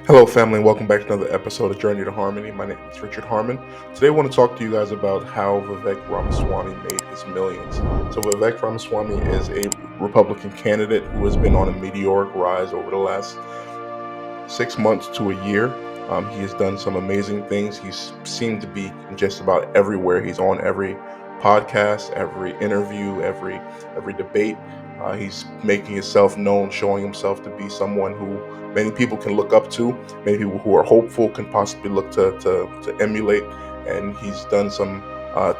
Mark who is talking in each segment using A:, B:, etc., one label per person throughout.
A: Hello, family, and welcome back to another episode of Journey to Harmony. My name is Richard Harmon. Today, I want to talk to you guys about how Vivek Ramaswamy made his millions. So, Vivek Ramaswamy is a Republican candidate who has been on a meteoric rise over the last 6 months to a year. He has done some amazing things. He's seemed to be just about everywhere. He's on every podcast, every interview, every debate. He's making himself known, showing himself to be someone who many people can look up to, many people who are hopeful can possibly look to emulate. And he's done some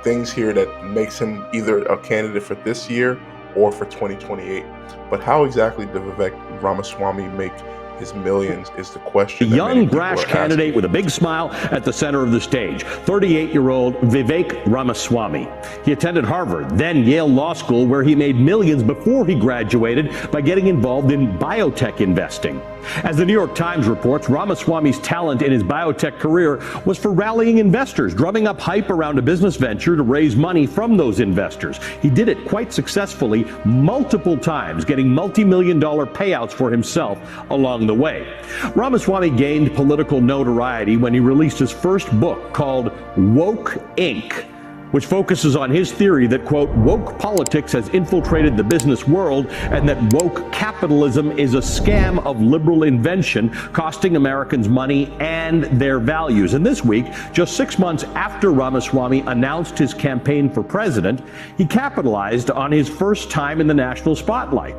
A: things here that makes him either a candidate for this year or for 2028. But how exactly did Vivek Ramaswamy make his millions is the question.
B: A young, brash candidate with a big smile at the center of the stage, 38-year-old Vivek Ramaswamy. He attended Harvard, then Yale Law School, where he made millions before he graduated by getting involved in biotech investing. As the New York Times reports, Ramaswamy's talent in his biotech career was for rallying investors, drumming up hype around a business venture to raise money from those investors. He did it quite successfully multiple times, getting multi-million-dollar payouts for himself along the way. Ramaswamy gained political notoriety when he released his first book called Woke Inc., which focuses on his theory that, quote, woke politics has infiltrated the business world and that woke capitalism is a scam of liberal invention, costing Americans money and their values. And this week, just 6 months after Ramaswamy announced his campaign for president, he capitalized on his first time in the national spotlight.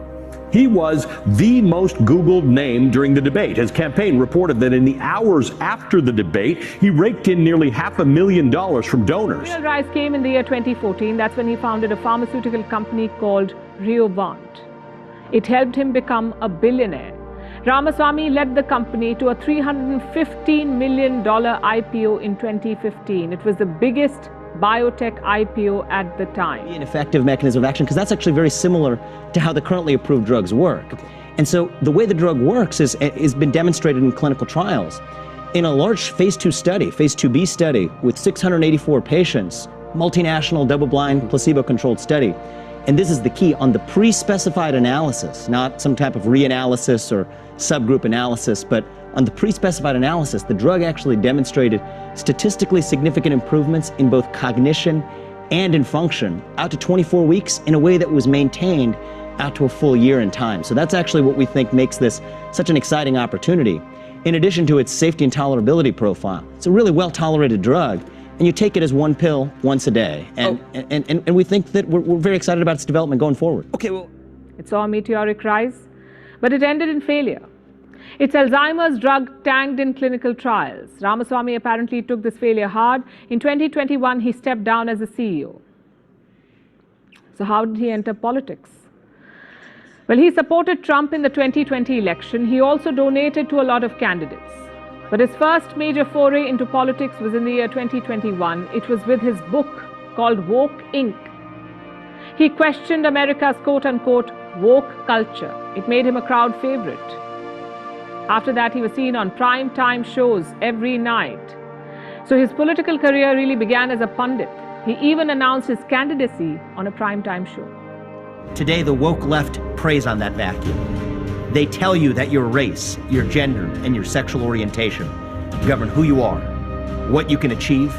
B: He was the most Googled name during the debate. His campaign reported that in the hours after the debate, he raked in nearly $500,000 from donors.
C: The real rise came in the year 2014. That's when he founded a pharmaceutical company called Roivant. It helped him become a billionaire. Ramaswamy led the company to a $315 million IPO in 2015. It was the biggest biotech IPO at the time.
D: An effective mechanism of action, because that's actually very similar to how the currently approved drugs work. And so the way the drug works is been demonstrated in clinical trials. In a large phase 2 study, phase 2B study with 684 patients, multinational, double-blind, placebo-controlled study. And this is the key, on the pre-specified analysis, not some type of reanalysis or subgroup analysis, but on the pre-specified analysis, the drug actually demonstrated statistically significant improvements in both cognition and in function out to 24 weeks in a way that was maintained out to a full year in time. So that's actually what we think makes this such an exciting opportunity. In addition to its safety and tolerability profile, it's a really well-tolerated drug, and you take it as one pill once a day. And we think that we're very excited about its development going forward.
C: Okay, well, it saw a meteoric rise, but it ended in failure. Its Alzheimer's drug tanked in clinical trials. Ramaswamy apparently took this failure hard. In 2021, he stepped down as a CEO. So how did he enter politics? Well, he supported Trump in the 2020 election. He also donated to a lot of candidates. But his first major foray into politics was in the year 2021. It was with his book called Woke Inc. He questioned America's quote-unquote woke culture. It made him a crowd favorite. After that, he was seen on prime-time shows every night. So his political career really began as a pundit. He even announced his candidacy on a prime-time show.
D: Today, the woke left preys on that vacuum. They tell you that your race, your gender, and your sexual orientation govern who you are, what you can achieve,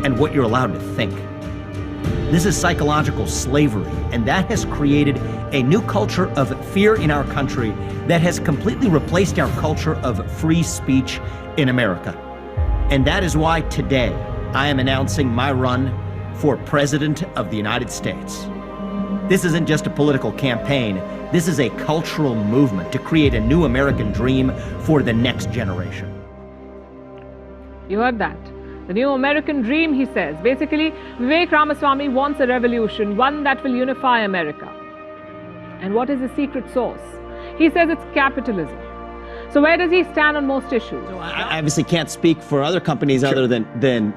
D: and what you're allowed to think. This is psychological slavery, and that has created a new culture of fear in our country that has completely replaced our culture of free speech in America. And that is why today I am announcing my run for President of the United States. This isn't just a political campaign. This is a cultural movement to create a new American dream for the next generation.
C: You heard that. The new American dream, he says. Basically, Vivek Ramaswamy wants a revolution, one that will unify America. And what is the secret sauce? He says it's capitalism. So where does he stand on most issues?
D: So I obviously can't speak for other companies other than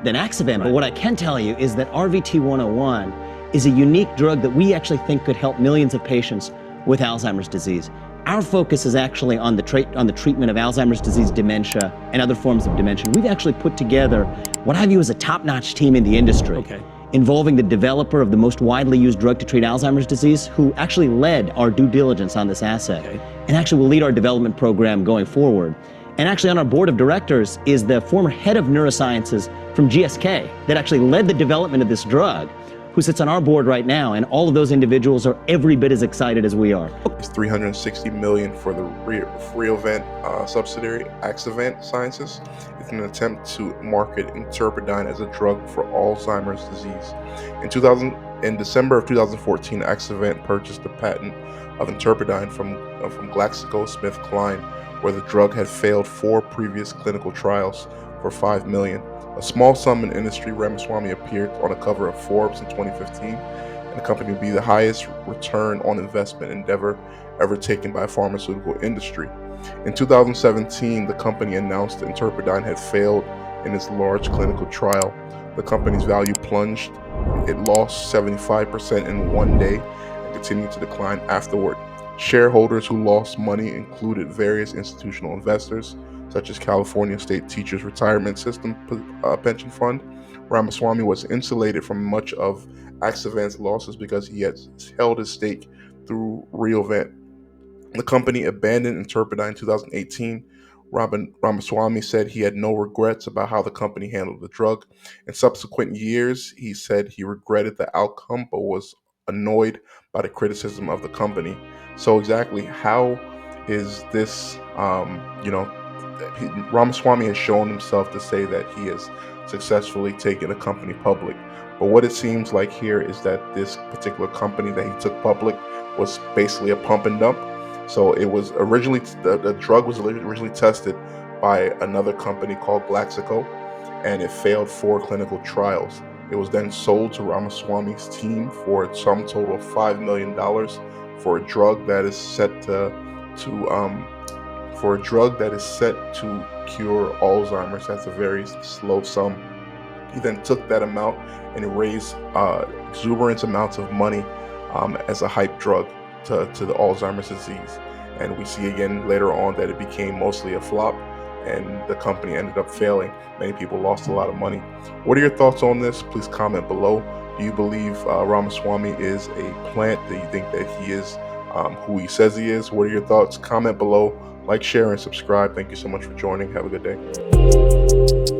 D: Axovant, right. But what I can tell you is that RVT-101 is a unique drug that we actually think could help millions of patients with Alzheimer's disease. Our focus is actually on the treatment of Alzheimer's disease, dementia, and other forms of dementia. We've actually put together what I view as a top-notch team in the industry, involving the developer of the most widely used drug to treat Alzheimer's disease, who actually led our due diligence on this asset, and actually will lead our development program going forward. And actually on our board of directors is the former head of neurosciences from GSK that actually led the development of this drug, who sits on our board right now, and all of those individuals are every bit as excited as we are.
A: It's $360 million for the Roivant subsidiary, Axovant Sciences. It's an attempt to market Interpidine as a drug for Alzheimer's disease. In December of 2014, Axovant purchased the patent of Interpidine from GlaxoSmithKline, where the drug had failed 4 previous clinical trials for $5 million. A small sum in industry, Ramaswamy appeared on the cover of Forbes in 2015, and the company would be the highest return on investment endeavor ever taken by a pharmaceutical industry. In 2017, the company announced that Interpidine had failed in its large clinical trial. The company's value plunged. It lost 75% in one day and continued to decline afterward. Shareholders who lost money included various institutional investors, such as California State Teachers Retirement System Pension Fund. Ramaswamy was insulated from much of Axovant's losses because he had held his stake through Roivant. The company abandoned Interpidine in 2018. Ramaswamy said he had no regrets about how the company handled the drug. In subsequent years, he said he regretted the outcome but was annoyed by the criticism of the company. So exactly how is this, Ramaswamy has shown himself to say that he has successfully taken a company public. But what it seems like here is that this particular company that he took public was basically a pump and dump. So it was originally, the drug was originally tested by another company called Glaxo, and it failed 4 clinical trials. It was then sold to Ramaswamy's team for a sum total of $5 million for a drug that is set to cure Alzheimer's. That's a very slow sum. He then took that amount and raised exuberant amounts of money as a hype drug to the Alzheimer's disease. And we see again later on that it became mostly a flop and the company ended up failing. Many people lost a lot of money. What are your thoughts on this? Please comment below. Do you believe Ramaswamy is a plant? Do you think that he is who he says he is? What are your thoughts? Comment below. Like, share, and subscribe. Thank you so much for joining. Have a good day.